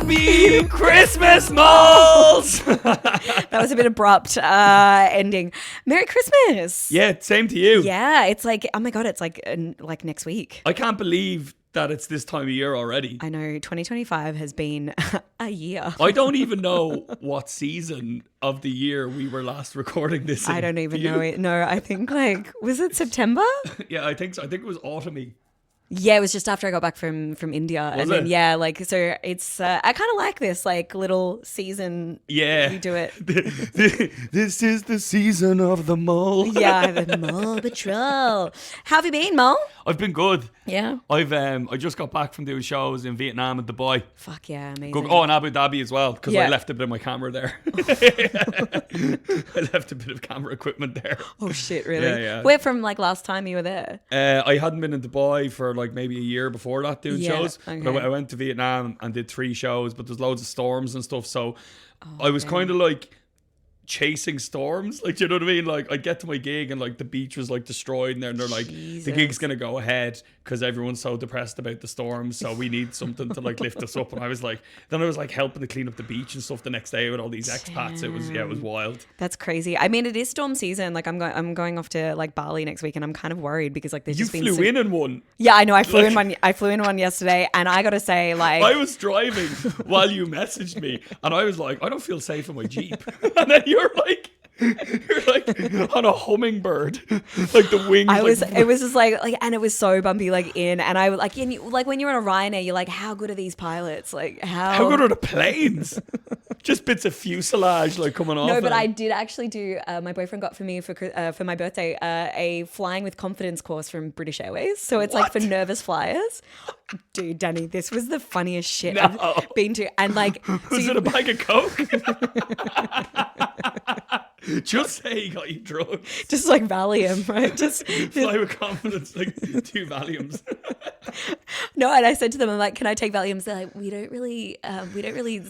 Happy Christmas, moles! That was a bit abrupt ending. Merry Christmas. Yeah, same to you. Yeah, it's like, oh my God, it's like next week. I can't believe that it's this time of year already. I know, 2025 has been a year. I don't even know what season of the year we were last recording this in. I don't even know it. No, I think was it September? Yeah, I think so. I think it was autumny. Yeah, it was just after I got back from India. Was and then, it? yeah, so it's, I kind of like this, little season. Yeah. We do it. This is the season of the mole. Yeah, the Mole Patrol. How have you been, Mole? I've been good. Yeah. I just got back from doing shows in Vietnam and Dubai. Fuck yeah, amazing. And Abu Dhabi as well, because Yeah. I left a bit of my camera there. I left a bit of camera equipment there. Oh shit, really? Yeah. Where from last time you were there? I hadn't been in Dubai for maybe a year before that doing Yeah, shows. okay. But I went to Vietnam and did 3 shows, but there's loads of storms and stuff. So I was kind of chasing storms. Do you know what I mean? I'd get to my gig and the beach was destroyed and they're like, Jesus. the gig's going to go ahead because everyone's so depressed about the storms. So we need something to lift us up. And I was helping to clean up the beach and stuff the next day with all these expats. It was wild. That's crazy. I mean, it is storm season. I'm going off to Bali next week and I'm kind of worried because there's You just been flew in one. Yeah, I know. I flew in one. I flew in one yesterday, and I gotta say, I was driving while you messaged me, and I was like, I don't feel safe in my Jeep. And then you're on a hummingbird, the wings. It was just and it was so bumpy, in, and I when you're on a Ryanair, you're like, how good are these pilots? How good are the planes? Just bits of fuselage coming off. No, but I did actually do. My boyfriend got for me for my birthday a flying with confidence course from British Airways. So it's for nervous flyers. Dude, Danny, this was the funniest shit I've been to. And was it a bag of coke? Just say he got you drugs. Just Valium, right? Just fly with confidence, 2 Valiums. No, and I said to them, I'm like, can I take Valiums? They're like, we don't really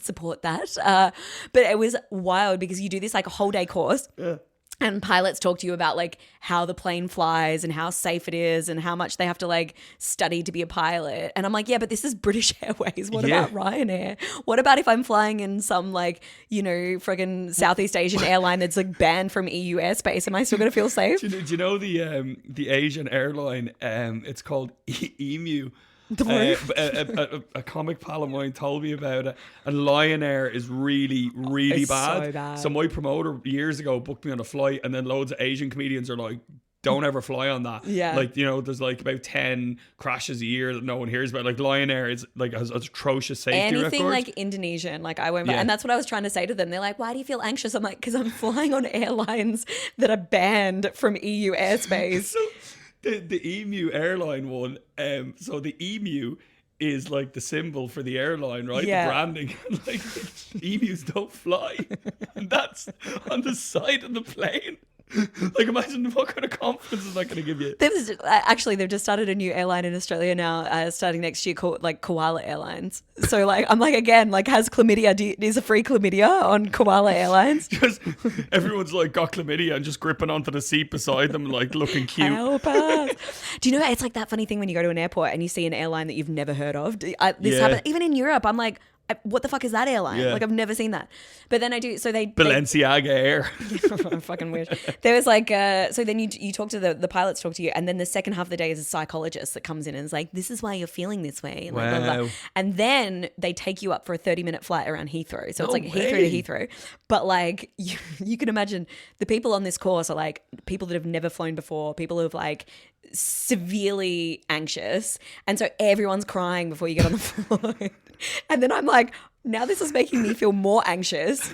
support that. But it was wild because you do this a whole day course. Yeah. And pilots talk to you about how the plane flies and how safe it is and how much they have to study to be a pilot. And I'm like, yeah, but this is British Airways. What about Ryanair? What about if I'm flying in some friggin' Southeast Asian airline that's banned from EU airspace? Am I still going to feel safe? Do you know the Asian airline? It's called EMU. A comic pal of mine told me about it, and Lion Air is really, really bad. So bad. So my promoter years ago booked me on a flight, and then loads of Asian comedians are like, don't ever fly on that. Yeah. There's about 10 crashes a year that no one hears about. Lion Air is has atrocious safety Anything records. Indonesian, I won't. Yeah. And that's what I was trying to say to them. They're like, why do you feel anxious? I'm like, because I'm flying on airlines that are banned from EU airspace. So the EMU airline one, so the EMU is the symbol for the airline, right? Yeah. The branding. Emus don't fly. And that's on the side of the plane. Imagine what kind of confidence is that going to give you? They've just started a new airline in Australia now, starting next year called Koala Airlines. So I'm again, has chlamydia, is a free chlamydia on Koala Airlines? Just everyone's got chlamydia and just gripping onto the seat beside them, looking cute. Help us. Do you know, it's that funny thing when you go to an airport and you see an airline that you've never heard of. This happens, even in Europe, I'm like, what the fuck is that airline? Yeah. I've never seen that. But then I do, so they... Balenciaga Air. I fucking wish. There was so then you talk to the pilots talk to you, and then the second half of the day is a psychologist that comes in and is like, this is why you're feeling this way. And blah, blah, blah. And then they take you up for a 30-minute flight around Heathrow. So it's Heathrow to Heathrow. But you can imagine the people on this course are people that have never flown before, people who have severely anxious. And so everyone's crying before you get on the flight. And then I'm like, now this is making me feel more anxious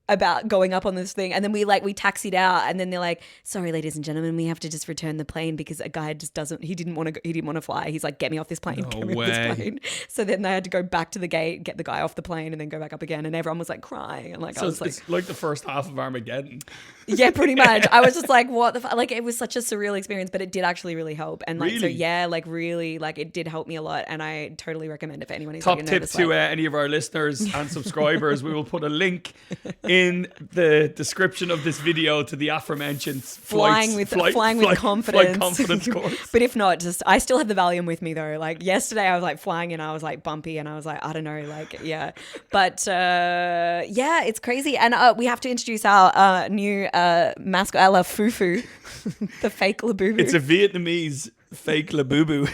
about going up on this thing. And then we taxied out, and then they're like, sorry, ladies and gentlemen, we have to just return the plane because a guy just he didn't want to fly. He's like, get me off this plane. No get me way. off this plane. So then they had to go back to the gate, get the guy off the plane, and then go back up again. And everyone was crying. And So it's like the first half of Armageddon. Yeah, pretty much. I was just like, what the fuck? It was such a surreal experience, but it did actually really help. And Really? so yeah, really, it did help me a lot. And I totally recommend it for anyone who's Top a tip nervous to any of our listeners and subscribers, we will put a link in in the description of this video to the aforementioned flying with confidence. Flight confidence course. But if not, just I still have the Valium with me though. Like yesterday, I was like flying and I was like bumpy, and I was like, I don't know, like yeah. But yeah, it's crazy, and we have to introduce our new mascot, a la Fufu, the fake Labubu. It's a Vietnamese fake Labubu.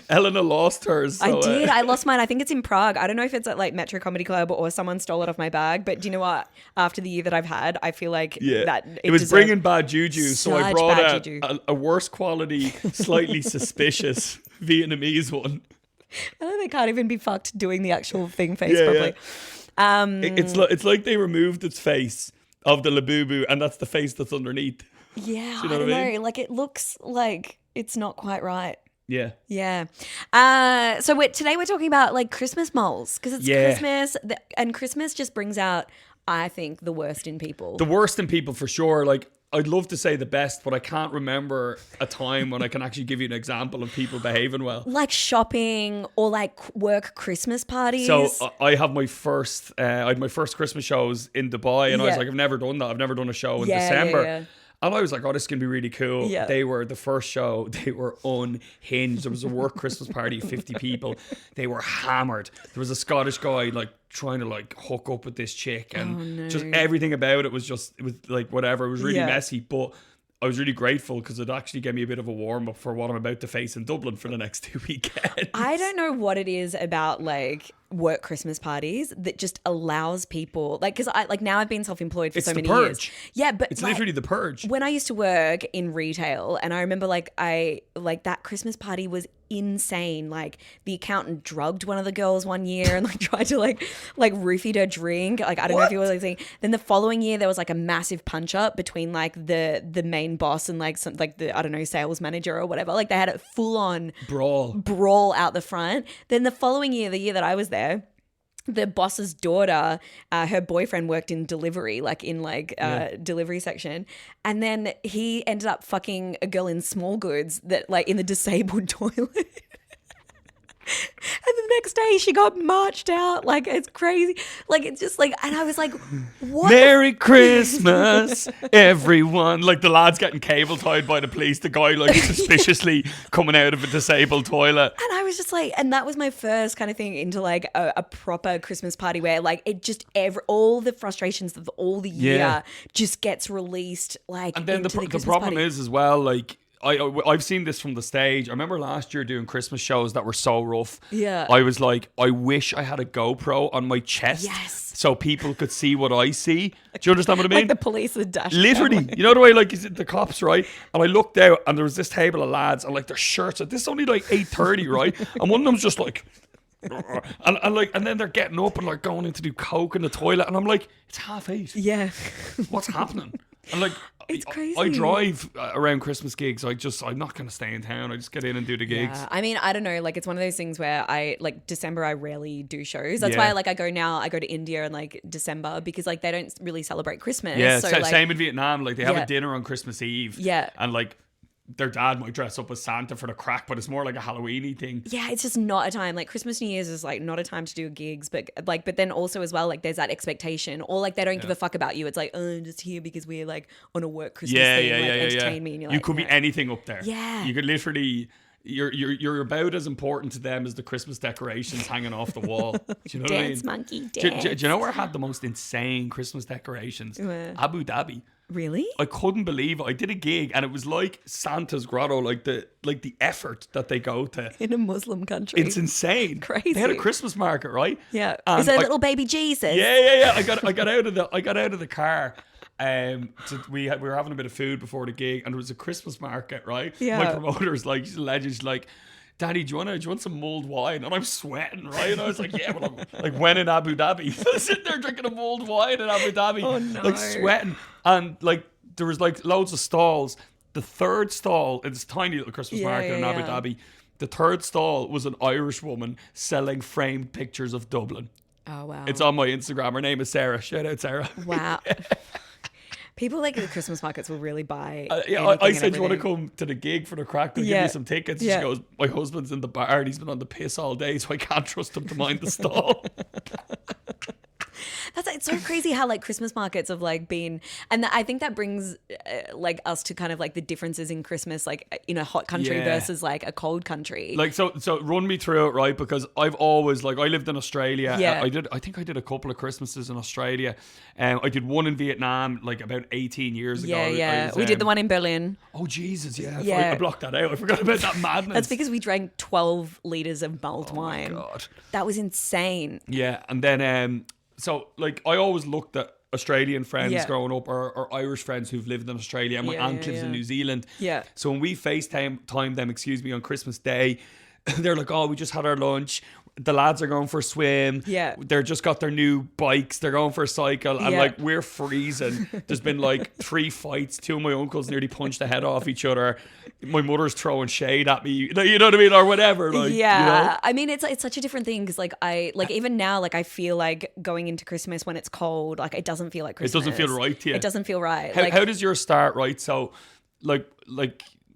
Eleanor lost hers. So, I did. I lost mine. I think it's in Prague. I don't know if it's at like Metro Comedy Club or someone stole it off my bag. But do you know what? After the year that I've had, I feel like that it was bringing bad juju. So I brought a worse quality, slightly suspicious Vietnamese one. I know they can't even be fucked doing the actual thing face properly. Yeah. It's like they removed its face of the Labubu, and that's the face that's underneath. Yeah, you know I don't what I mean? know. Like it looks like it's not quite right. Yeah. Yeah. So today we're talking about like Christmas moles because it's Christmas and Christmas just brings out, I think, the worst in people. The worst in people for sure. Like I'd love to say the best, but I can't remember a time when I can actually give you an example of people behaving well. Like shopping or like work Christmas parties. So I have my first, I had my first Christmas shows in Dubai, and I was like, I've never done that. I've never done a show in December. Yeah. And I was like, oh, this is going to be really cool. Yeah. They were the first show. They were unhinged. There was a work Christmas party of 50 people. They were hammered. There was a Scottish guy like trying to like hook up with this chick, and just everything about it was like whatever. It was really messy, but I was really grateful because it actually gave me a bit of a warm up for what I'm about to face in Dublin for the next 2 weekends. I don't know what it is about like work Christmas parties that just allows people like, because I like now I've been self-employed for so many years. Yeah, but it's literally the purge. When I used to work in retail, and I remember like that Christmas party was insane. Like the accountant drugged one of the girls one year and like tried to like roofied her drink. Like I don't know if you were like saying. Then the following year there was like a massive punch up between like the main boss and like some like the, I don't know, sales manager or whatever. Like they had a full on brawl out the front. Then the following year, the year that I was there, the boss's daughter, her boyfriend worked in delivery, like in like delivery section, and then he ended up fucking a girl in small goods that like in the disabled toilet. And the next day she got marched out. Like it's crazy. Like it's just like, and I was like, what? Merry Christmas, everyone. Like the lad's getting cable tied by the police. The guy like suspiciously coming out of a disabled toilet. And I was just like, and that was my first kind of thing into like a proper Christmas party where like it just all the frustrations of all the year just gets released. Like, and then the problem party. is as well, like, I've seen this from the stage. I remember last year doing Christmas shows that were so rough. Yeah. I was like, I wish I had a GoPro on my chest. Yes. So people could see what I see. Do you understand what I mean? Like the police are dashing. Literally. You know the way like the cops, right? And I looked out and there was this table of lads and like their shirts. This is only like 8:30, right? And one of them's just like... and then they're getting up and like going in to do coke in the toilet. And I'm like, it's 8:30. Yeah. What's happening? And like... It's crazy. I drive around Christmas gigs. I'm not going to stay in town. I just get in and do the gigs. I mean, I don't know. Like, it's one of those things where December, I rarely do shows. That's why, like, I go to India in, like, December because, like, they don't really celebrate Christmas. Yeah, so, same in Vietnam. Like, they have a dinner on Christmas Eve. Yeah. And, like, their dad might dress up as Santa for the crack, but it's more like a Halloween-y thing. Yeah, it's just not a time. Like Christmas, New Year's is like not a time to do gigs, but then also as well, like there's that expectation, or like they don't give a fuck about you. It's like, oh, I'm just here because we're like on a work Christmas thing, entertain me. And you're you like, could be anything up there. Yeah, you could literally. You're about as important to them as the Christmas decorations hanging off the wall. Do you know what I mean? Dance monkey, dance. Do you know where I had the most insane Christmas decorations? Abu Dhabi. Really? I couldn't believe it. I did a gig and it was like Santa's grotto, like the effort that they go to in a Muslim country. It's insane. Crazy. They had a Christmas market, right? Yeah. And is there a little baby Jesus? Yeah. I got out of the car. We were having a bit of food before the gig, and there was a Christmas market, right? Yeah. My promoter's like, she's a legend. She's like, Daddy, do you want some mulled wine? And I'm sweating, right? And I was like, yeah, but I'm like, when in Abu Dhabi? So I'm sitting there drinking a mulled wine in Abu Dhabi, like sweating. And like, there was like loads of stalls. The third stall, it's a tiny little Christmas market in Abu Dhabi. The third stall was an Irish woman selling framed pictures of Dublin. Oh, wow. It's on my Instagram. Her name is Sarah. Shout out, Sarah. Wow. People like the Christmas markets will really buy. I said, do you want to come to the gig for the crack? They'll give you some tickets. Yeah. She goes, my husband's in the bar and he's been on the piss all day, so I can't trust him to mind the stall. That's it's so crazy how like Christmas markets have like been, and I think that brings like us to kind of like the differences in Christmas, like in a hot country versus like a cold country. Like so run me through it, right? Because I've always like I lived in Australia. Yeah. I think I did a couple of Christmases in Australia. I did one in Vietnam like about 18 years ago. Yeah. We did the one in Berlin. Oh Jesus, yeah. Yeah. I blocked that out. I forgot about that madness. That's because we drank 12 liters of mulled wine. Oh my God. That was insane. Yeah, and then so like I always looked at Australian friends growing up or Irish friends who've lived in Australia, and my aunt lives in New Zealand. Yeah. So when we FaceTime them, on Christmas Day, they're like, "Oh, we just had our lunch. The lads are going for a swim. Yeah. They're just got their new bikes. They're going for a cycle." And like, we're freezing. There's been like 3 fights. 2 of my uncles nearly punched the head off each other. My mother's throwing shade at me. You know what I mean? Or whatever. Like, yeah. You know? I mean, it's such a different thing because like even now, like I feel like going into Christmas when it's cold, like it doesn't feel like Christmas. It doesn't feel right to you. It doesn't feel right. How does your start, right? So like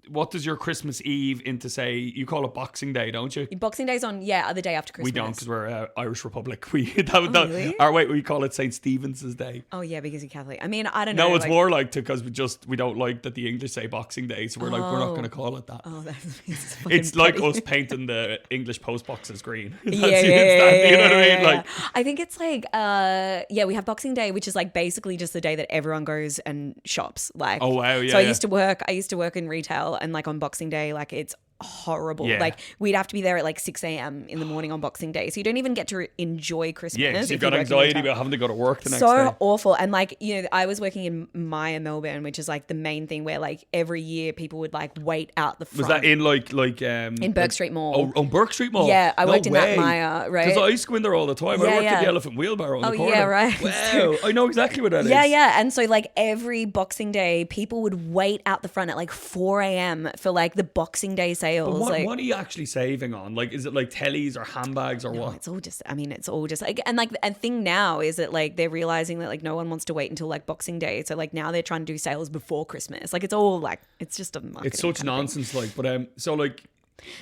what does your Christmas Eve into, say, you call it Boxing Day, don't you? Boxing Day's on, the day after Christmas. We don't, because we're Irish Republic. We really? Or wait, we call it St. Stephen's Day. Oh yeah, because you're Catholic. I mean, I don't know. No, it's more like because we don't like that the English say Boxing Day, so we're like, we're not going to call it that. Oh, it's like us painting the English post boxes green. Yeah, you know what I mean? Like, I think it's like, we have Boxing Day, which is like basically just the day that everyone goes and shops. Like, oh wow, yeah. So I used to work in retail, and like on Boxing Day, like it's horrible. Yeah. Like we'd have to be there at like 6 a.m. in the morning on Boxing Day, so you don't even get to enjoy Christmas. Yeah, because you've got anxiety about having to go to work the next day. So awful. And like, you know, I was working in Maya, Melbourne, which is like the main thing where like every year people would like wait out the front. Was that in like in Burke Street Mall? Oh, on Burke Street Mall. Yeah, I worked in that Maya, right? Because I used to go in there all the time. I worked at the Elephant Wheelbarrow on the corner. Yeah, right. Wow, I know exactly what that is. Yeah. And so like every Boxing Day, people would wait out the front at like 4 a.m. for like the Boxing Day sales. But what are you actually saving on? Like, is it like tellies or handbags or what? It's all just like, and like, and thing now is that like they're realizing that like no one wants to wait until like Boxing Day. So like now they're trying to do sales before Christmas. Like it's all like, it's just a marketing. It's such nonsense. Like, but so like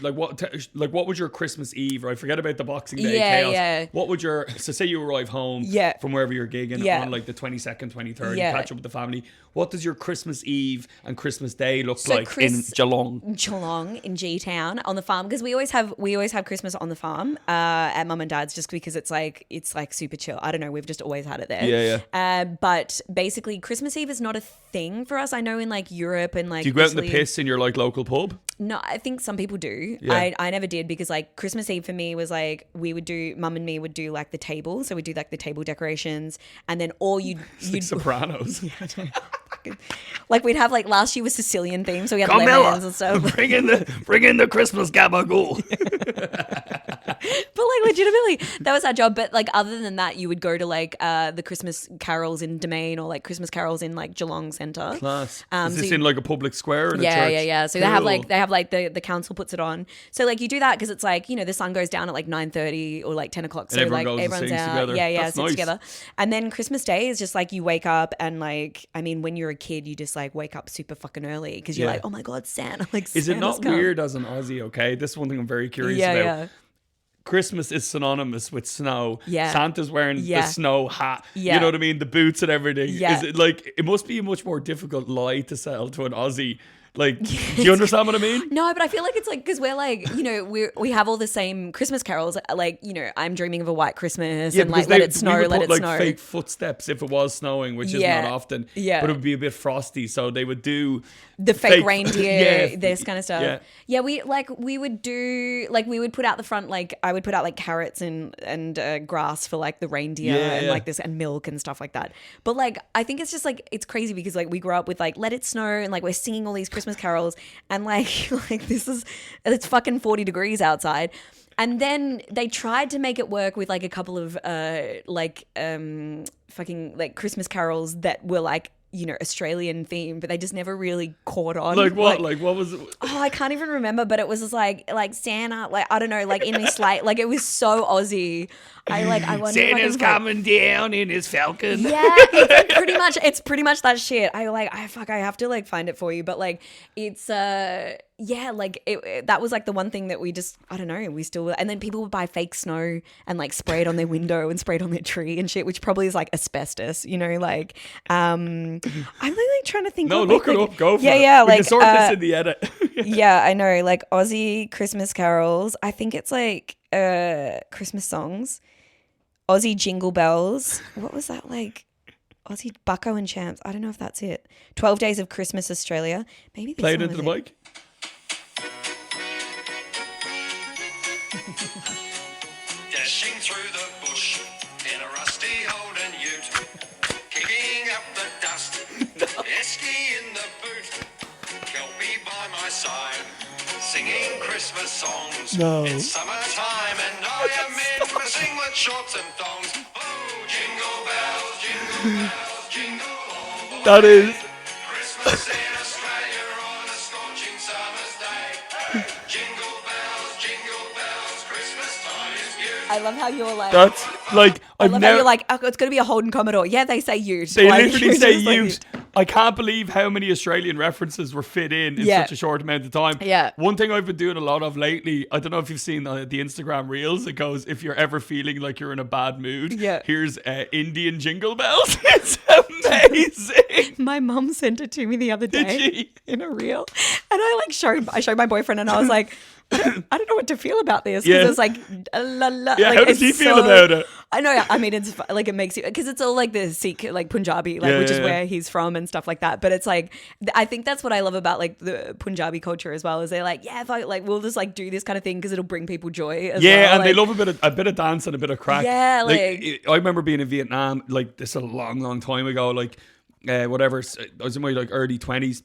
what would your Christmas Eve, right? Forget about the Boxing Day chaos. Yeah. What would so say you arrive home from wherever you're gigging on like the 22nd, 23rd, you catch up with the family. What does your Christmas Eve and Christmas Day look like in Geelong? Geelong in G Town on the farm, because we always have Christmas on the farm at Mum and Dad's, just because it's like super chill. I don't know, we've just always had it there. Yeah. But basically Christmas Eve is not a thing for us. I know in like Europe and like, do you go out in the piss in your like local pub? No, I think some people do. Yeah. I never did, because like Christmas Eve for me was like Mum and me would do like the table. So we'd do like the table decorations, and then you'd Sopranos. Like we'd have like, last year was Sicilian theme, so we had Carmela, lemons and stuff. bring in the Christmas gabagool. But like legitimately, that was our job. But like other than that, you would go to like the Christmas carols in Domain, or like Christmas carols in like Geelong Centre. Class. Is this in like a public square or a church? Yeah. So cool. they have like the council puts it on. So like you do that because it's like, you know, the sun goes down at like 9:30 or like 10 o'clock. So and like everyone's out. Together. Sits nice. together. And then Christmas Day is just like you wake up and like, I mean, when you're a kid, you just like wake up super fucking early because you're like, oh my God, Santa. Like, is it not come. weird as an Aussie? Okay, this is one thing I'm very curious about. Yeah. Christmas is synonymous with snow. Yeah. Santa's wearing the snow hat. Yeah. You know what I mean? The boots and everything. Yeah. Is it like, it must be a much more difficult lie to sell to an Aussie. Like, do you understand what I mean? No, but I feel like it's like, because we're like, you know, we have all the same Christmas carols. Like, you know, I'm dreaming of a white Christmas, and like let it snow, let it snow. Fake footsteps if it was snowing, which is not often. Yeah. But it would be a bit frosty, so they would do the fake reindeer, this kind of stuff. Yeah. We would put out the front, like I would put out like carrots and grass for like the reindeer and like this, and milk and stuff like that. But like I think it's just like, it's crazy because like we grew up with like let it snow, and like we're singing all these Christmas carols, and like it's fucking 40 degrees outside. And then they tried to make it work with like a couple of fucking like Christmas carols that were like, you know, Australian themed, but they just never really caught on. Like what? Like what was it? Oh, I can't even remember, but it was just like Santa, like I don't know, like in this like it was so Aussie. I wonder Santa's coming down in his falcon. Yeah, it's pretty much that shit. I have to like find it for you, but like it's yeah, like that was like the one thing that we just, I don't know, we still, and then people would buy fake snow and like spray it on their window and spray it on their tree and shit, which probably is like asbestos, you know, like, I'm really trying to think. No, of, look like, it up, go for yeah, it. Yeah, We like, can sort this in the edit. yeah, I know, like Aussie Christmas carols. I think it's like Christmas songs, Aussie jingle bells. What was that like? Aussie Bucko and Champs. I don't know if that's it. 12 Days of Christmas Australia. Maybe this Play it one into was the it. mic. Dashing through the bush in a rusty Holden ute, kicking up the dust, Esky in the boot, Kelpie by my side, singing Christmas songs. No. It's summertime and I am in to sing with shorts and thongs. Oh, jingle bells, jingle bells, jingle all the way. That is. Christmas in Australia on a scorching summer's day. Jingle bells, Christmas time is beautiful. I love how you're like. That's like, I I've love how never. you're like, oh, it's going to be a Holden Commodore. Yeah, they say ute. They Like, literally you're say just like- ute. I can't believe how many Australian references were fit in Yeah. such a short amount of time. Yeah. One thing I've been doing a lot of lately, I don't know if you've seen the Instagram reels, it goes, if you're ever feeling like you're in a bad mood, Yeah. here's Indian jingle bells. It's amazing. My mum sent it to me the other Did day she? in a reel, and I showed my boyfriend, and I was like, I don't know what to feel about this Yeah. because it's like la la. Yeah, like, how does it's he feel about it? I know. I mean, it's like it makes you because it's all like the Sikh, like Punjabi, like which is Yeah. where he's from and stuff like that. But it's like I think that's what I love about like the Punjabi culture as well. Is they're like, yeah, if I like we'll just like do this kind of thing because it'll bring people joy. As Yeah, well. and they Like, love a bit of dance and a bit of crack. Yeah, I remember being in Vietnam, like this a long time ago, like whatever. I was in my like early 20s.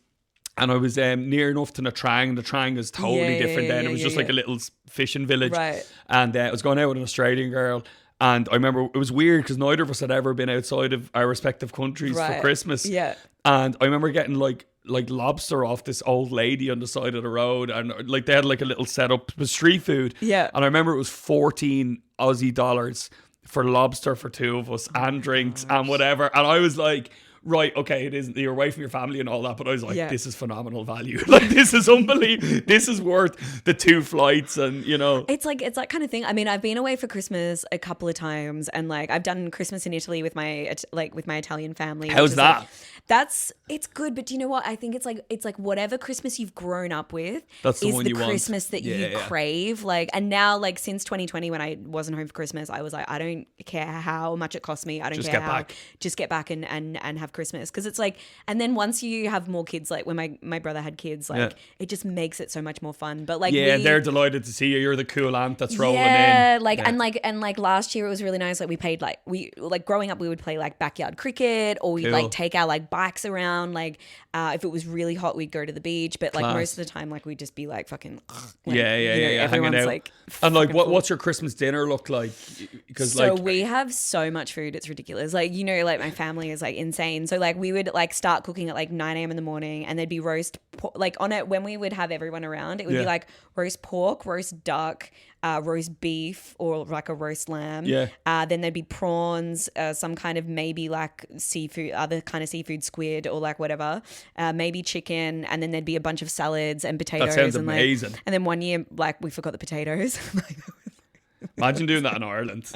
And I was near enough to Nha Trang. Nha Trang is totally Yeah, different then. yeah, It was yeah, just like yeah. a little fishing village. Right. And I was going out with an Australian girl. And I remember it was weird because neither of us had ever been outside of our respective countries for Right. Christmas. Yeah. And I remember getting like lobster off this old lady on the side of the road. And like they had like a little setup with street food. Yeah. And I remember it was 14 Aussie dollars for lobster for two of us and drinks and whatever. And I was like, right, okay, it isn't, you're away from your family and all that, but I was like, Yeah. this is phenomenal value. Like, this is unbelievable. This is worth the 2 flights and, you know. It's that kind of thing. I mean, I've been away for Christmas a couple of times, and like I've done Christmas in Italy with my Italian family. How's which is, like, that? it's good, but do you know what? I think it's like whatever Christmas you've grown up with That's the is one the you want. Christmas that you Yeah. crave. Like, and now like since 2020 when I wasn't home for Christmas, I was like, I don't care how much it costs me. I don't Just care get how. back. Just get back and have Christmas because it's like, and then once you have more kids, like when my brother had kids, like Yeah. it just makes it so much more fun. But like Yeah, we, they're delighted to see you. You're the cool aunt that's rolling yeah, in. like Yeah. and like last year it was really nice. Like we played growing up we would play like backyard cricket or we'd Cool. like take our like bikes around. Like if it was really hot we'd go to the beach. But like Class. most of the time like we'd just be like fucking like, Yeah, you know, hanging everyone's out. like And like, fucking full. what's your Christmas dinner look like? Because So like, we have so much food, it's ridiculous. Like, you know, like my family is like insane. So like we would like start cooking at like 9 a.m. in the morning and there'd be roast like on it when we would have everyone around, it would Yeah. be like roast pork, roast duck, roast beef or like a roast lamb. Yeah. Then there'd be prawns, some kind of maybe like seafood, other kind of seafood, squid or like whatever, maybe chicken. And then there'd be a bunch of salads and potatoes. sounds and, like, amazing. and then one year, like we forgot the potatoes. imagine doing that in Ireland.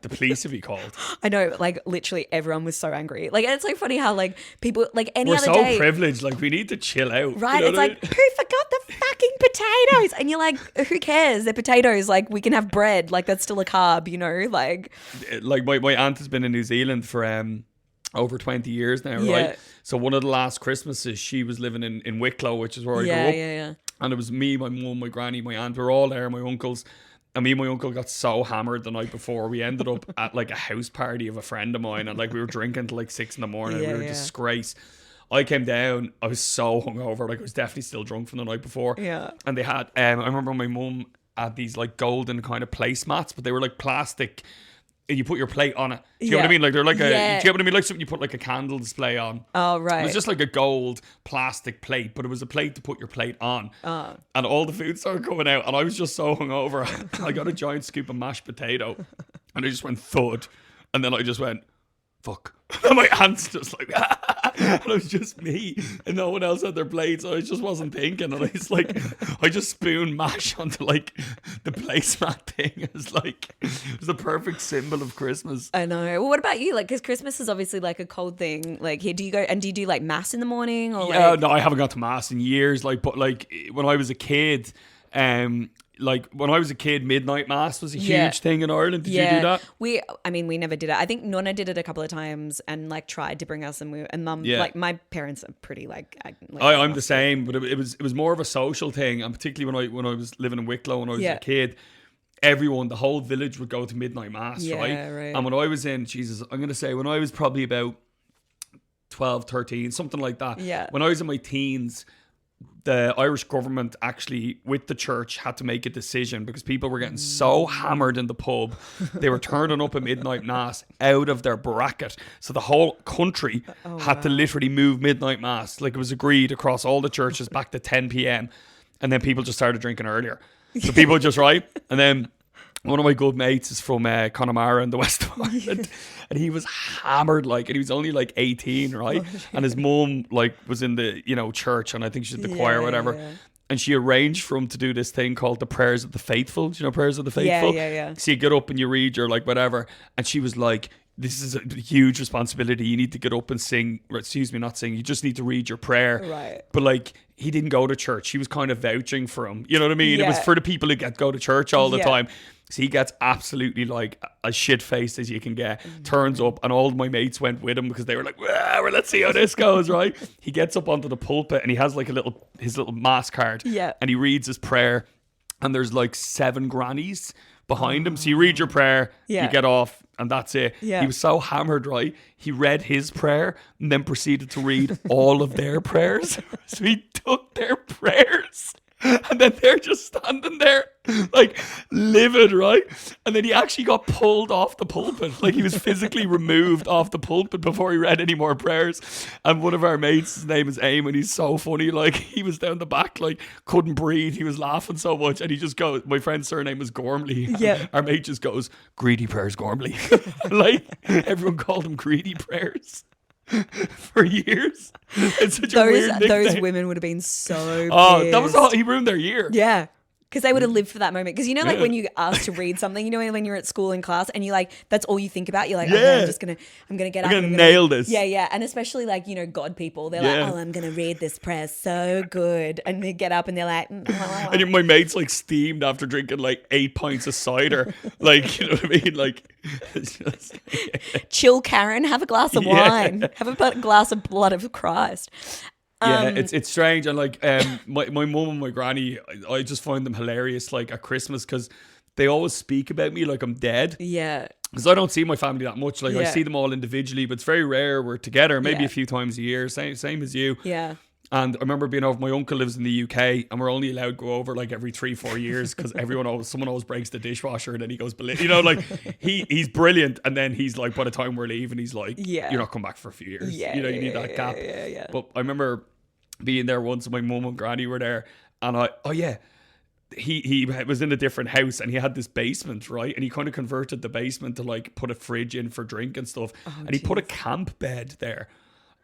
The police would be called. I know, like literally everyone was so angry. Like it's so funny how like people like any We're other so day, privileged. Like, we need to chill out. right? You know It's what I like who forgot the fucking potatoes? And you're like, who cares? They're potatoes. Like we can have bread. Like that's still a carb, you know? Like mean? Like my aunt has been in New Zealand for over 20 years now, Yeah. right? So one of the last Christmases, she was living in Wicklow, which is where I yeah, grew up. yeah. And it was me, my mum, my granny, my aunt. We were all there, my uncles. And me and my uncle got so hammered the night before. We ended up at like a house party of a friend of mine. And like we were drinking till like 6 a.m. Yeah, we were yeah. disgraced. I came down. I was so hungover. Like I was definitely still drunk from the night before. Yeah. And they had, I remember my mum had these like golden kind of placemats, but they were like plastic. And you put your plate on it. Do you know what I Yeah. mean? Like they're like Yeah. do you know what I mean? Like something you put like a candle display on. Oh It right. was just like a gold plastic plate, but it was a plate to put your plate on. And all the food started coming out, and I was just so hungover. I got a giant scoop of mashed potato, and I just went thud, and then I just went, fuck. And my aunt's just like, And it was just me, and no one else had their plates. So I just wasn't thinking, and I just spoon mash onto like the placemat thing. It was the perfect symbol of Christmas. I know. Well, what about you? Like, because Christmas is obviously like a cold thing. Like, here, do you do like mass in the morning or Yeah, like? no, I haven't gone to mass in years. Like, but like when I was a kid, midnight mass was a huge thing in Ireland. Did you do that? We never did it. I think Nonna did it a couple of times and like tried to bring us, and Mum, like my parents are pretty I'm the same, but it was more of a social thing, and particularly when I was living in Wicklow when I was a kid. Everyone, the whole village would go to midnight mass, right? And when I was in, I'm going to say when I was probably about 12, 13, something like that. Yeah. When I was in my teens, the Irish government actually, with the church, had to make a decision because people were getting so hammered in the pub. They were turning up at midnight mass out of their bracket. So the whole country had to literally move midnight mass. Like, it was agreed across all the churches back to 10 p.m. And then people just started drinking earlier. So people just, right? And then one of my good mates is from Connemara in the west of Ireland, and he was hammered, and he was only 18, right? And his mum was in the church, and I think she did the choir or whatever. Yeah. And she arranged for him to do this thing called the Prayers of the Faithful. Do you know Prayers of the Faithful? Yeah. So you get up and you read your whatever, and she was like, this is a huge responsibility. You need to get up and sing. Or excuse me, not sing. You just need to read your prayer. Right. But he didn't go to church. She was kind of vouching for him. You know what I mean? Yeah. It was for the people who go to church all the time. So he gets absolutely as shit-faced as you can get. Turns up, and all my mates went with him because they were like, well, let's see how this goes, right? He gets up onto the pulpit and he has his little mass card. Yeah. And he reads his prayer, and there's 7 grannies behind him. So you read your prayer, you get off, and that's it. Yeah. He was so hammered, right? He read his prayer and then proceeded to read all of their prayers. So he took their prayers, and then they're just standing there livid, right? And then he actually got pulled off the pulpit. He was physically removed off the pulpit before he read any more prayers. And one of our mates, his name is Aim, and he's so funny. He was down the back, couldn't breathe. He was laughing so much. And he just goes, my friend's surname was Gormley. Yeah. Our mate just goes, greedy prayers, Gormley. Everyone called him greedy prayers. For years. It's such a weird nickname. Those women would have been so pissed. Oh, that was all. He ruined their year. Yeah. Because they would have lived for that moment. Because when you ask to read something, when you're at school in class and you that's all you think about. You're like, okay, I'm gonna get up. I'm gonna nail this. Yeah. And especially God people, they're like, oh, I'm gonna read this prayer so good. And they get up and they're like, and my mate's steamed after drinking 8 pints of cider. You know what I mean? Chill, Karen, have a glass of wine. Have a glass of blood of Christ. Yeah, it's strange, and my mum and my granny, I just find them hilarious. At Christmas, because they always speak about me like I'm dead. Yeah, because I don't see my family that much. I see them all individually, but it's very rare we're together. Maybe a few times a year. Same as you. Yeah. And I remember being over. My uncle lives in the UK, and we're only allowed to go over every 3-4 years because someone always breaks the dishwasher, and then he goes, he's brilliant. And then he's by the time we're leaving, he's you're not coming back for a few years. Yeah, you need that gap. Yeah. But I remember being there once, and my mum and granny were there, and he was in a different house, and he had this basement, right? And he kind of converted the basement to put a fridge in for drink and stuff, and he put a camp bed there.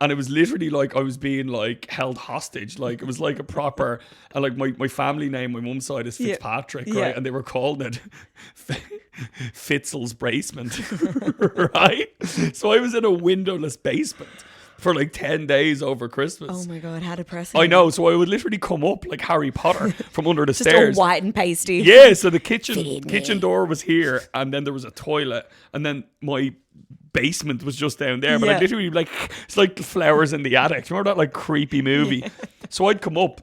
And it was literally I was being held hostage. It was a proper, and my family name, my mum's side is Fitzpatrick, right? And they were calling it Fitzel's basement, right? So I was in a windowless basement for 10 days over Christmas. Oh my God, how depressing. I know. So I would literally come up like Harry Potter from under the stairs. Just all white and pasty. Yeah, so the kitchen door was here, and then there was a toilet, and then my basement was just down there. But I literally it's like the flowers in the attic. Do you remember that creepy movie? Yeah. So I'd come up.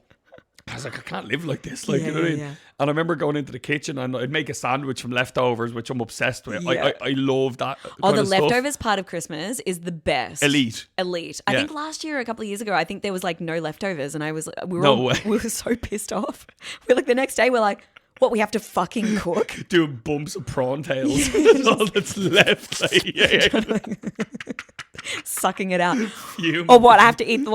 I was like, I can't live like this. You know what I mean? Yeah. And I remember going into the kitchen, and I'd make a sandwich from leftovers, which I'm obsessed with. Yeah. I love that. The leftovers part of Christmas is the best. Elite. I think last year, a couple of years ago, I think there was no leftovers, and we were so pissed off. We're the next day, we're like, what, we have to fucking cook? Doing bumps of prawn tails. That's all that's left. Sucking it out. Fume. Or what, I have to eat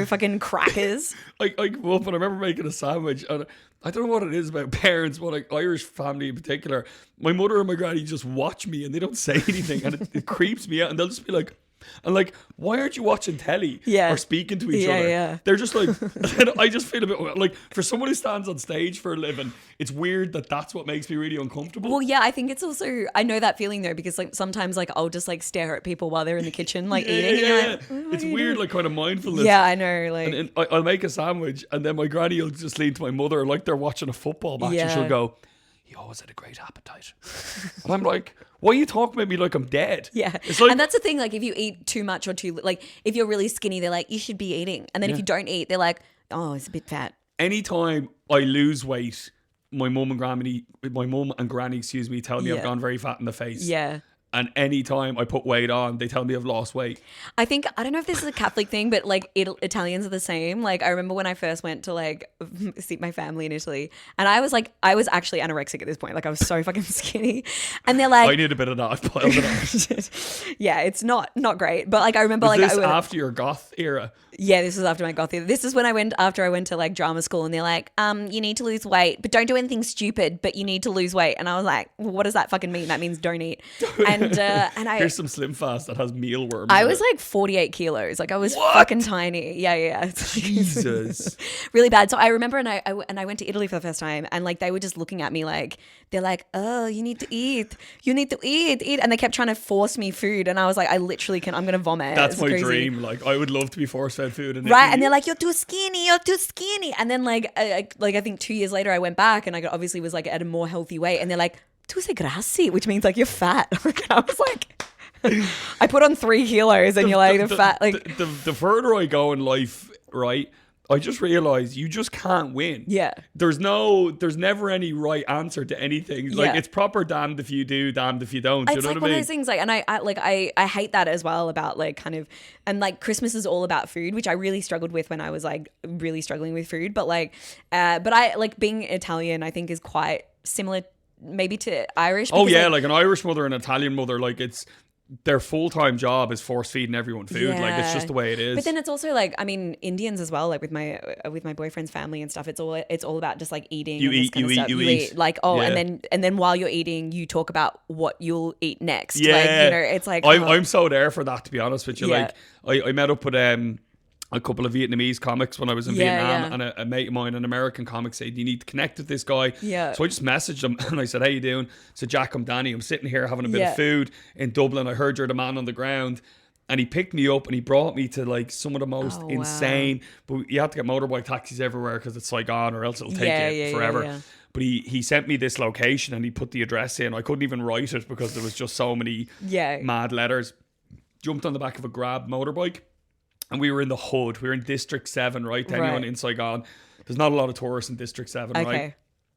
fucking crackers. I come up and I remember making a sandwich, and I don't know what it is about parents, but Irish family in particular. My mother and my granny just watch me and they don't say anything, and it creeps me out, and they'll just be like, And like, why aren't you watching telly Yeah. or speaking to each Yeah, other? yeah. They're just like, I just feel a bit like, for someone who stands on stage for a living, it's weird that that's what makes me really uncomfortable. Well, yeah, I think it's also, I know that feeling though, because like sometimes like I'll just like stare at people while they're in the kitchen, like eating. And you're like, "Oh, what It's are you weird, doing?" like kind of mindfulness. Yeah, I know. Like, And then I'll make a sandwich, and then my granny will just lean to my mother like they're watching a football match, and she'll Yeah. go, "He always had a great appetite." And I'm like, "Why are you talking about me like I'm dead?" yeah. It's like, And that's the thing, like if you eat too much or too, like if you're really skinny, they're like, you should be eating. And then if you don't eat, they're like, oh, it's a bit fat. anytime I lose weight, my mum and granny, excuse me, tell me I've Yeah. gone very fat in the face. Yeah. And anytime I put weight on, they tell me I've lost weight. I think, I don't know if this is a Catholic thing, but like Italians are the same. Like I remember when I first went to like see my family in Italy, and I was actually anorexic at this point. Like I was so fucking skinny. And they're like, I need a bit of that. I've piled it on. yeah, it's not great. But like I remember Was like this I went, after your goth era? yeah, this was after my goth year. This is when after I went to like drama school, and they're like, you need to lose weight, but don't do anything stupid, but you need to lose weight. And I was like, well, what does that fucking mean? That means don't eat. And I Here's some Slim Fast that has mealworms. I in was it. like 48 kilos. Like I was What? fucking tiny. Yeah. It's like- Jesus. really bad. So I remember, and I went to Italy for the first time, and like they were just looking at me like, they're like, oh, you need to eat, eat, and they kept trying to force me food, and I was like, I literally I'm gonna vomit. That's It's my crazy. dream. Like, I would love to be force fed food. And Right, and they're like, you're too skinny, and then like, I think 2 years later, I went back, and I obviously was like at a more healthy weight, and they're like, tu sei grassi, which means like you're fat. I was like, I put on 3 kilos, and you're like, the fat, like, the further I go in life, right, I just realize you just can't win. yeah. There's never any right answer to anything. Like, Yeah. it's proper damned if you do, damned if you don't. Do you It's know like what one I of mean? those things, like, and I hate that as well about like kind of, and like Christmas is all about food, which I really struggled with when I was like really struggling with food. But like, but I like being Italian, I think is quite similar maybe to Irish. Oh because, yeah, like an Irish mother and an Italian mother, like it's their full-time job is force feeding everyone food. Like it's just the way it is. But then it's also like, I mean, Indians as well. Like with my boyfriend's family and stuff, it's all about just like eating. You and this eat, kind of you stuff. eat, you eat. Like Yeah. and then while you're eating, you talk about what you'll eat next. Yeah, like, you know, it's like I'm so there for that, to be honest with you. Yeah. Like I met up with a couple of Vietnamese comics when I was in Vietnam, and a mate of mine, an American comic, said, you need to connect with this guy. Yeah. So I just messaged him and I said, how you doing? I said, Jack, I'm Danny. I'm sitting here having a bit Yeah. of food in Dublin. I heard you're the man on the ground. And he picked me up and he brought me to like some of the most Oh, wow. insane, but you have to get motorbike taxis everywhere because it's Saigon or else it'll take Yeah, you yeah, forever. yeah. But he sent me this location and he put the address in. I couldn't even write it because there was just so many Yeah. mad letters. Jumped on the back of a Grab motorbike and we were in the hood. We were in District 7, right? To anyone Right. in Saigon. There's not a lot of tourists in District 7, right? Okay.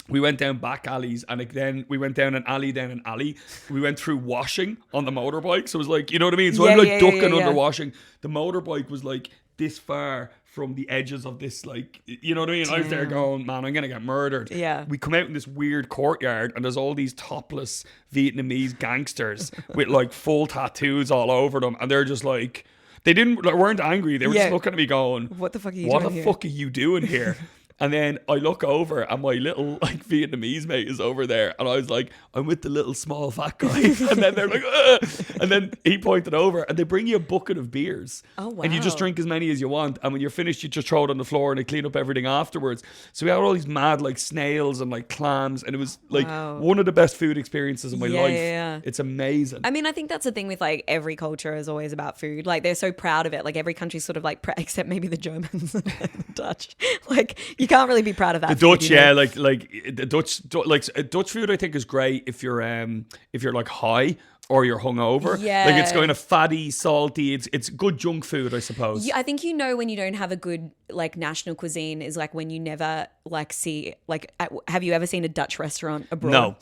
We went down back alleys and then we went down an alley, down an alley. We went through washing on the motorbike. So it was like, you know what I mean? So I'm Yeah, like yeah, ducking yeah, yeah. under washing. The motorbike was like this far from the edges of this, like, you know what I mean? I was there going, man, I'm going to get murdered. Yeah. We come out in this weird courtyard and there's all these topless Vietnamese gangsters with like full tattoos all over them. And they're just like, weren't angry. They were Yeah. just looking at me going, What the fuck are you what doing the here? fuck are you doing here? And then I look over and my little like Vietnamese mate is over there and I was like, I'm with the little small fat guy. And then they're like, ugh. And then he pointed over and they bring you a bucket of beers. Oh, And you just wow. drink as many as you want. And when you're finished, you just throw it on the floor and they clean up everything afterwards. So we had all these mad like snails and like clams. And it was like Wow. one of the best food experiences of my Yeah, life. yeah. It's amazing. I mean, I think that's the thing with like every culture is always about food. Like they're so proud of it. Like every country's sort of like, except maybe the Germans and the Dutch. Like you can't really be proud of that. The food, Dutch, you know? yeah, like the Dutch food, I think is great if you're like high or you're hungover. Yeah. Like it's kind of fatty, salty. It's good junk food, I suppose. Yeah, I think you know when you don't have a good like national cuisine is like when you never like see like have you ever seen a Dutch restaurant abroad? No,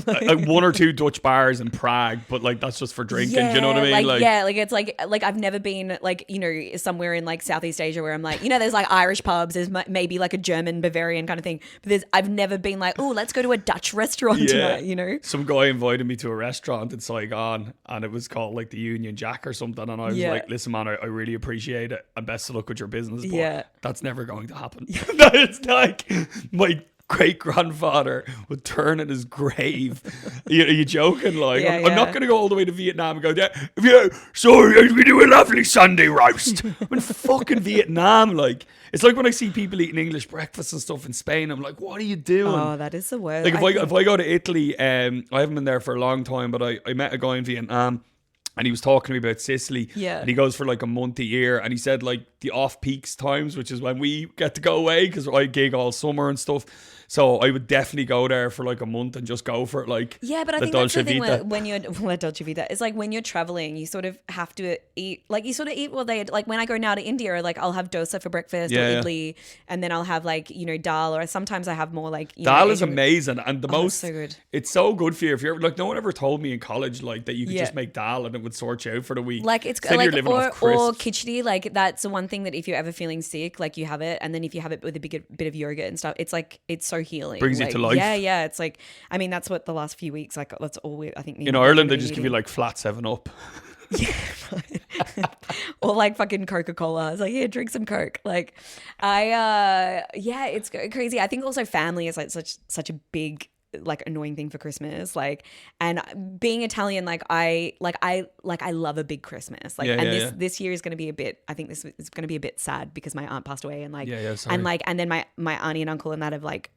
like one or two Dutch bars in Prague, but like that's just for drinking. Do you know what I mean? Like it's like I've never been like, you know, somewhere in like Southeast Asia where I'm like, you know, there's like Irish pubs, there's maybe like a German Bavarian kind of thing, but I've never been like, oh, let's go to a Dutch restaurant tonight, you know? Some guy invited me to a restaurant in Saigon and it was called like the Union Jack or something. And I was Yeah. like, listen, man, I really appreciate it. And best of luck with your business. But Yeah. that's never going to happen. It's like my great grandfather would turn in his grave. Are you joking? Like, I'm not going to go all the way to Vietnam and go, yeah, sorry, we do a lovely Sunday roast. I'm in fucking Vietnam. Like, it's like when I see people eating English breakfast and stuff in Spain, I'm like, what are you doing? Oh, that is the worst. Like, if I go to Italy, I haven't been there for a long time, but I met a guy in Vietnam. And he was talking to me about Sicily. Yeah. And he goes for like a month a year. And he said like the off-peaks times, which is when we get to go away, because I gig all summer and stuff. So I would definitely go there for like a month and just go for it. Like, yeah, but I think that's the thing when you're Dolce Vita. It's like when you're traveling, you sort of have to eat, like you sort of eat what they, like when I go now to India, like I'll have dosa for breakfast or idli, and then I'll have like, dal, or sometimes I have more like, dal is amazing. And it's so good. It's so good for you. If you're like, no one ever told me in college like that you could just make dal and it would sort you out for the week. Like it's like, or khichdi, like that's the one thing that if you're ever feeling sick, like you have it, and then if you have it with a bit of yogurt and stuff, it's like, it's so healing. Brings like, you to life. Yeah. It's like, I mean, that's what the last few weeks, like that's all I think. In Ireland, they just give you like flat 7-Up. Yeah. Or like fucking Coca-Cola. It's like, here, drink some Coke. Like it's crazy. I think also family is like such a big, like annoying thing for Christmas, like, and being Italian, I love a big Christmas, like, this year is going to be a bit, I think this is going to be a bit sad because my aunt passed away, and like, and then my auntie and uncle and that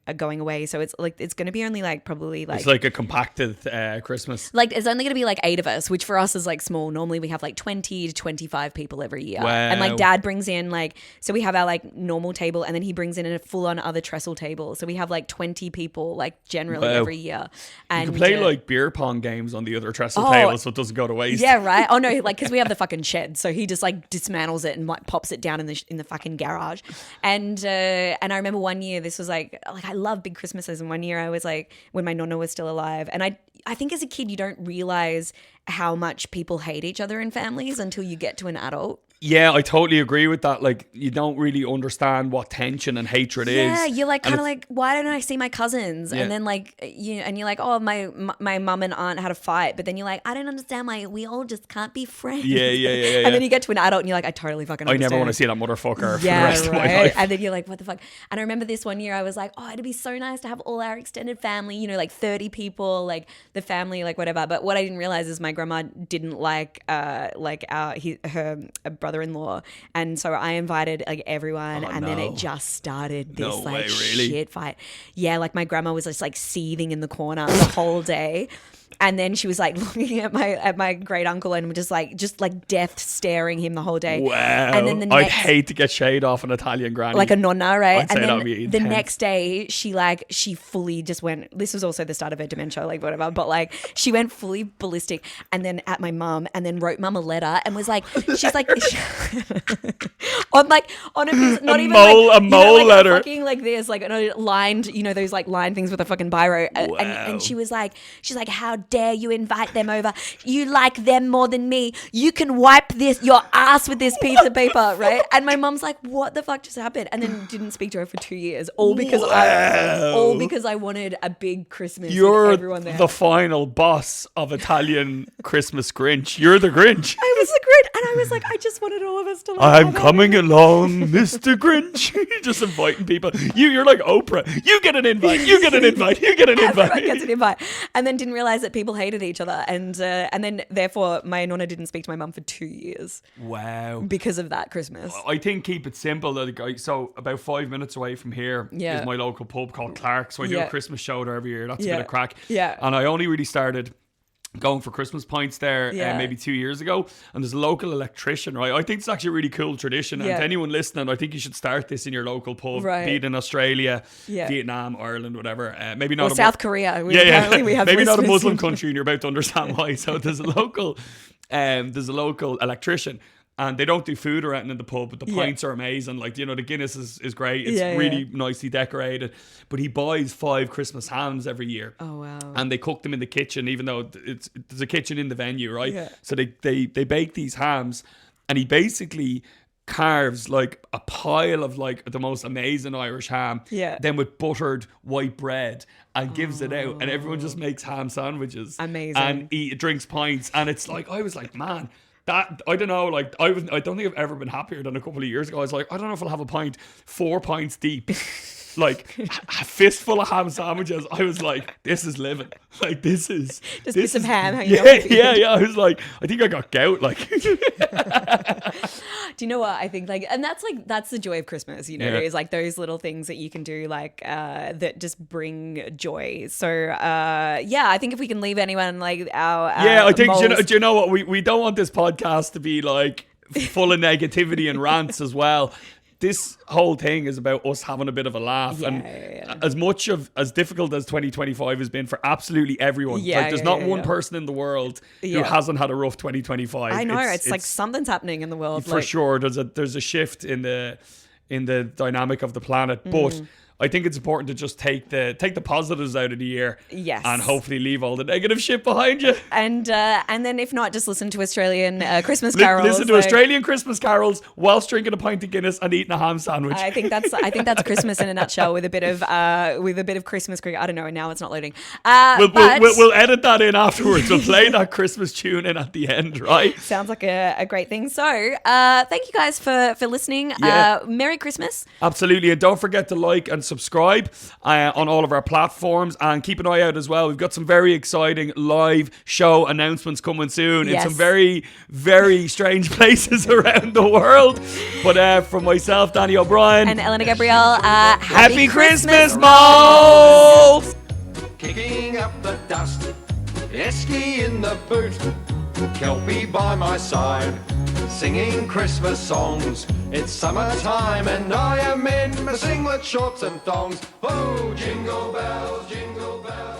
are going away, so it's like, it's going to be only like probably like, it's like a compacted Christmas, like it's only going to be like 8 of us, which for us is like small. Normally we have like 20 to 25 people every year. Wow. And like dad brings in like, so we have our like normal table, and then he brings in a full on other trestle table, so we have like 20 people like generally every year. And you can play like beer pong games on the other trestle table, so it doesn't go to waste. Yeah, right. Oh no, like because we have the fucking shed, so he just like dismantles it and like pops it down in the fucking garage. And I remember one year, this was like I love big Christmases, and one year I was like, when my nonna was still alive, and I think as a kid you don't realize how much people hate each other in families until you get to an adult. Yeah, I totally agree with that. Like, you don't really understand what tension and hatred is. Yeah, you're like kind of like, why don't I see my cousins? Yeah. And then like you're like, oh, my mum and aunt had a fight, but then you're like, I don't understand why we all just can't be friends. Yeah. And then you get to an adult and you're like, I totally fucking understand. I never want to see that motherfucker for the rest of my life. And then you're like, what the fuck? And I remember this one year I was like, oh, it'd be so nice to have all our extended family, like 30 people, like the family, like whatever. But what I didn't realize is my grandma didn't like her brother-in-law, and so I invited like everyone, then it just started this shit fight. Yeah, like my grandma was just like seething in the corner the whole day. And then she was like looking at my great uncle and just like death staring him the whole day. Wow. And then I'd hate to get shade off an Italian granny. Like a nonna, right? I'd say and that would be then the intense. next day she fully just went, this was also the start of her dementia, like whatever, but like she went fully ballistic, and then at my mum, and then wrote mum a letter and was like, she's like on a piece, not even like, a mole letter. Fucking like this, like lined, those like lined things with a fucking biro. Wow. And she's like, how dare you invite them over? You like them more than me. You can wipe your ass with this piece of paper, right? And my mum's like, what the fuck just happened? And then didn't speak to her for 2 years, all because I wanted a big Christmas. You're with everyone there. the final boss of Italian Christmas Grinch. You're the Grinch. I was the Grinch, and I was like, I just wanted all of us to. Like, I'm coming along, Mr. Grinch. Just inviting people. You're like Oprah. You get an invite. You get an invite. You get an invite. Everyone gets an invite, and then didn't realize that people hated each other, and then therefore my nonna didn't speak to my mum for 2 years. Wow. Because of that Christmas. I think keep it simple. So about 5 minutes away from here is my local pub called Clark's. So I do a Christmas show there every year. That's a bit of crack. Yeah. And I only really started going for Christmas pints there maybe 2 years ago, and there's a local electrician, right? I think it's actually a really cool tradition, and to anyone listening, I think you should start this in your local pub, be it in Australia, Vietnam, Ireland, whatever. Maybe not South Korea. We have maybe not a Muslim country, and you're about to understand why. So there's a local electrician. And they don't do food or anything in the pub, but the pints are amazing. Like, the Guinness is great. It's really nicely decorated. But he buys 5 Christmas hams every year. Oh, wow. And they cook them in the kitchen, even though there's a kitchen in the venue, right? Yeah. So they bake these hams, and he basically carves like a pile of like the most amazing Irish ham, then with buttered white bread, and gives it out, and everyone just makes ham sandwiches. Amazing. And drinks pints. And it's like, I was like, man, that, I don't know, like I don't think I've ever been happier than a couple of years ago. I was like, I don't know if I'll have a pint 4 pints deep like a fistful of ham sandwiches. I was like, this is living. Like, this is Just this get some is- ham hanging Yeah, off the yeah, end. yeah. I was like, I think I got gout. Like, Do you know what I think? Like, and that's the joy of Christmas. You know, Yeah. is like those little things that you can do, like that just bring joy. So I think if we can leave anyone like our yeah, I think moles- do you know what? We don't want this podcast to be like full of negativity and rants as well. This whole thing is about us having a bit of a laugh, and as difficult as 2025 has been for absolutely everyone. Like, there's not one person in the world who hasn't had a rough 2025. I know it's like something's happening in the world for sure. There's a shift in the dynamic of the planet, but I think it's important to just take the positives out of the year, and hopefully leave all the negative shit behind you. And then if not, just listen to Australian Christmas carols. Listen to Australian Christmas carols whilst drinking a pint of Guinness and eating a ham sandwich. I think that's Christmas in a nutshell, with a bit of Christmas cricket. I don't know. Now it's not loading. We'll edit that in afterwards. We'll play that Christmas tune in at the end, right? Sounds like a great thing. So thank you guys for listening. Yeah. Merry Christmas. Absolutely. And don't forget to like and subscribe on all of our platforms, and keep an eye out as well. We've got some very exciting live show announcements coming soon in some very, very strange places around the world. But from myself, Danny O'Brien, And Eleanor Gabrielle, happy Christmas, moles! Kicking up the dust, Esky in the boot, Kelpie by my side, singing Christmas songs. It's summertime and I am in my singlet shorts and thongs. Oh, jingle bells, jingle bells.